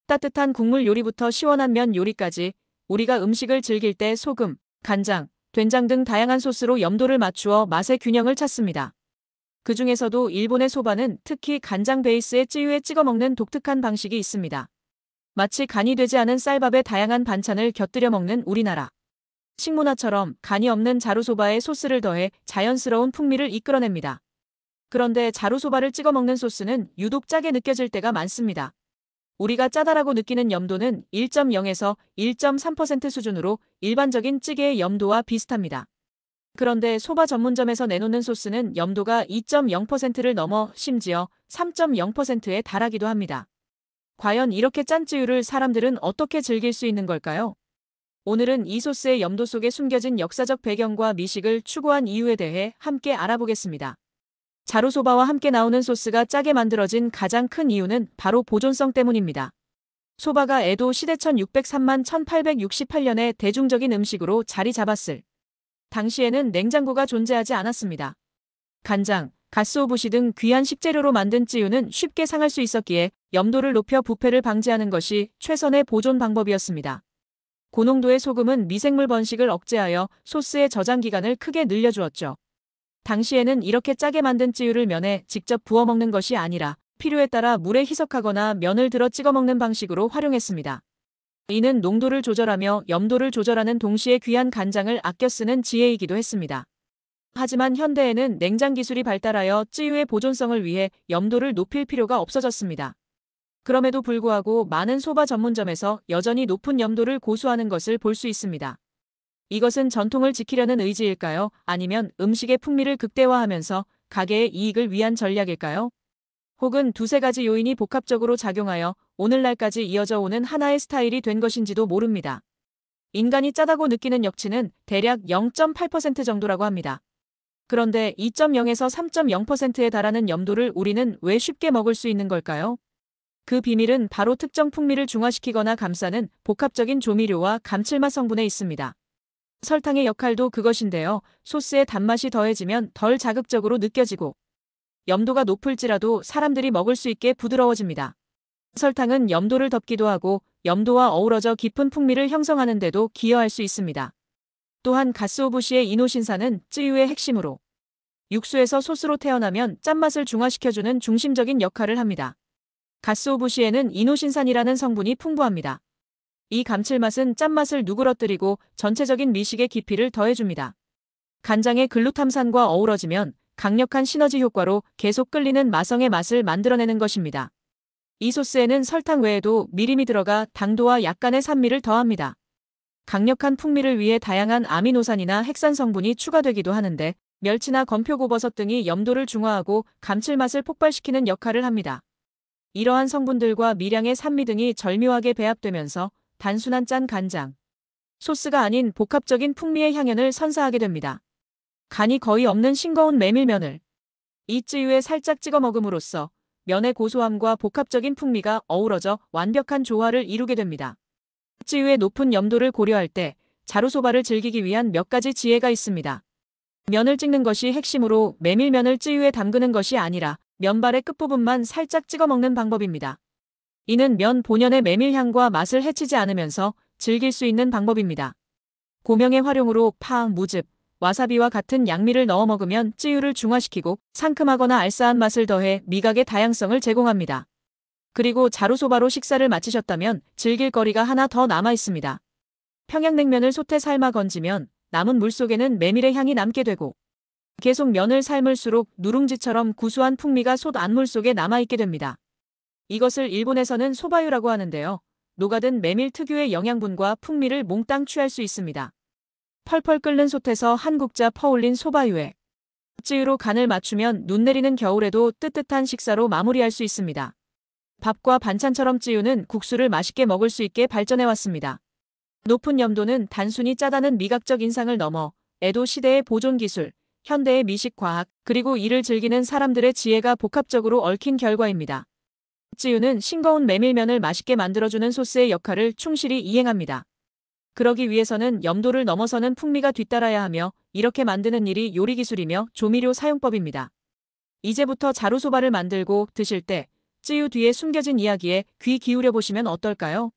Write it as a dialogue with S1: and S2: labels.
S1: 따뜻한 국물 요리부터 시원한 면 요리까지 우리가 음식을 즐길 때 소금, 간장, 된장 등 다양한 소스로 염도를 맞추어 맛의 균형을 찾습니다. 그 중에서도 일본의 소바는 특히 간장 베이스의 찌유에 찍어 먹는 독특한 방식이 있습니다. 마치 간이 되지 않은 쌀밥에 다양한 반찬을 곁들여 먹는 우리나라. 식문화처럼 간이 없는 자루소바에 소스를 더해 자연스러운 풍미를 이끌어냅니다. 그런데 자루소바를 찍어 먹는 소스는 유독 짜게 느껴질 때가 많습니다. 우리가 짜다라고 느끼는 염도는 1.0에서 1.3% 수준으로 일반적인 찌개의 염도와 비슷합니다. 그런데 소바 전문점에서 내놓는 소스는 염도가 2.0%를 넘어 심지어 3.0%에 달하기도 합니다. 과연 이렇게 짠 찌유를 사람들은 어떻게 즐길 수 있는 걸까요? 오늘은 이 소스의 염도 속에 숨겨진 역사적 배경과 미식을 추구한 이유에 대해 함께 알아보겠습니다. 자루소바와 함께 나오는 소스가 짜게 만들어진 가장 큰 이유는 바로 보존성 때문입니다. 소바가 에도 시대 1603만 1868년에 대중적인 음식으로 자리 잡았을 당시에는 냉장고가 존재하지 않았습니다. 간장, 가쓰오부시 등 귀한 식재료로 만든 찌유는 쉽게 상할 수 있었기에 염도를 높여 부패를 방지하는 것이 최선의 보존 방법이었습니다. 고농도의 소금은 미생물 번식을 억제하여 소스의 저장 기간을 크게 늘려주었죠. 당시에는 이렇게 짜게 만든 찌유를 면에 직접 부어 먹는 것이 아니라 필요에 따라 물에 희석하거나 면을 들어 찍어 먹는 방식으로 활용했습니다. 이는 농도를 조절하며 염도를 조절하는 동시에 귀한 간장을 아껴 쓰는 지혜이기도 했습니다. 하지만 현대에는 냉장 기술이 발달하여 찌유의 보존성을 위해 염도를 높일 필요가 없어졌습니다. 그럼에도 불구하고 많은 소바 전문점에서 여전히 높은 염도를 고수하는 것을 볼 수 있습니다. 이것은 전통을 지키려는 의지일까요? 아니면 음식의 풍미를 극대화하면서 가게의 이익을 위한 전략일까요? 혹은 두세 가지 요인이 복합적으로 작용하여 오늘날까지 이어져 오는 하나의 스타일이 된 것인지도 모릅니다. 인간이 짜다고 느끼는 역치는 대략 0.8% 정도라고 합니다. 그런데 2.0에서 3.0%에 달하는 염도를 우리는 왜 쉽게 먹을 수 있는 걸까요? 그 비밀은 바로 특정 풍미를 중화시키거나 감싸는 복합적인 조미료와 감칠맛 성분에 있습니다. 설탕의 역할도 그것인데요. 소스의 단맛이 더해지면 덜 자극적으로 느껴지고 염도가 높을지라도 사람들이 먹을 수 있게 부드러워집니다. 설탕은 염도를 덮기도 하고 염도와 어우러져 깊은 풍미를 형성하는 데도 기여할 수 있습니다. 또한 가쓰오부시의 이노신산은 찌유의 핵심으로 육수에서 소스로 태어나면 짠맛을 중화시켜주는 중심적인 역할을 합니다. 가쓰오부시에는 이노신산이라는 성분이 풍부합니다. 이 감칠맛은 짠맛을 누그러뜨리고 전체적인 미식의 깊이를 더해줍니다. 간장의 글루탐산과 어우러지면 강력한 시너지 효과로 계속 끌리는 마성의 맛을 만들어내는 것입니다. 이 소스에는 설탕 외에도 미림이 들어가 당도와 약간의 산미를 더합니다. 강력한 풍미를 위해 다양한 아미노산이나 핵산 성분이 추가되기도 하는데 멸치나 건표고버섯 등이 염도를 중화하고 감칠맛을 폭발시키는 역할을 합니다. 이러한 성분들과 미량의 산미 등이 절묘하게 배합되면서 단순한 짠 간장, 소스가 아닌 복합적인 풍미의 향연을 선사하게 됩니다. 간이 거의 없는 싱거운 메밀면을 이 찌유에 살짝 찍어 먹음으로써 면의 고소함과 복합적인 풍미가 어우러져 완벽한 조화를 이루게 됩니다. 찌유의 높은 염도를 고려할 때 자루소바를 즐기기 위한 몇 가지 지혜가 있습니다. 면을 찍는 것이 핵심으로 메밀면을 찌유에 담그는 것이 아니라 면발의 끝부분만 살짝 찍어 먹는 방법입니다. 이는 면 본연의 메밀향과 맛을 해치지 않으면서 즐길 수 있는 방법입니다. 고명의 활용으로 파, 무즙, 와사비와 같은 양미를 넣어 먹으면 찌유를 중화시키고 상큼하거나 알싸한 맛을 더해 미각의 다양성을 제공합니다. 그리고 자루소바로 식사를 마치셨다면 즐길 거리가 하나 더 남아 있습니다. 평양냉면을 솥에 삶아 건지면 남은 물 속에는 메밀의 향이 남게 되고 계속 면을 삶을수록 누룽지처럼 구수한 풍미가 솥 안물 속에 남아있게 됩니다. 이것을 일본에서는 소바유라고 하는데요. 녹아든 메밀 특유의 영양분과 풍미를 몽땅 취할 수 있습니다. 펄펄 끓는 솥에서 한 국자 퍼올린 소바유에 찌유로 간을 맞추면 눈 내리는 겨울에도 뜨뜻한 식사로 마무리할 수 있습니다. 밥과 반찬처럼 찌유는 국수를 맛있게 먹을 수 있게 발전해왔습니다. 높은 염도는 단순히 짜다는 미각적 인상을 넘어 에도 시대의 보존 기술, 현대의 미식 과학, 그리고 이를 즐기는 사람들의 지혜가 복합적으로 얽힌 결과입니다. 찌유는 싱거운 메밀면을 맛있게 만들어주는 소스의 역할을 충실히 이행합니다. 그러기 위해서는 염도를 넘어서는 풍미가 뒤따라야 하며 이렇게 만드는 일이 요리기술이며 조미료 사용법입니다. 이제부터 자루소바를 만들고 드실 때 찌유 뒤에 숨겨진 이야기에 귀 기울여 보시면 어떨까요?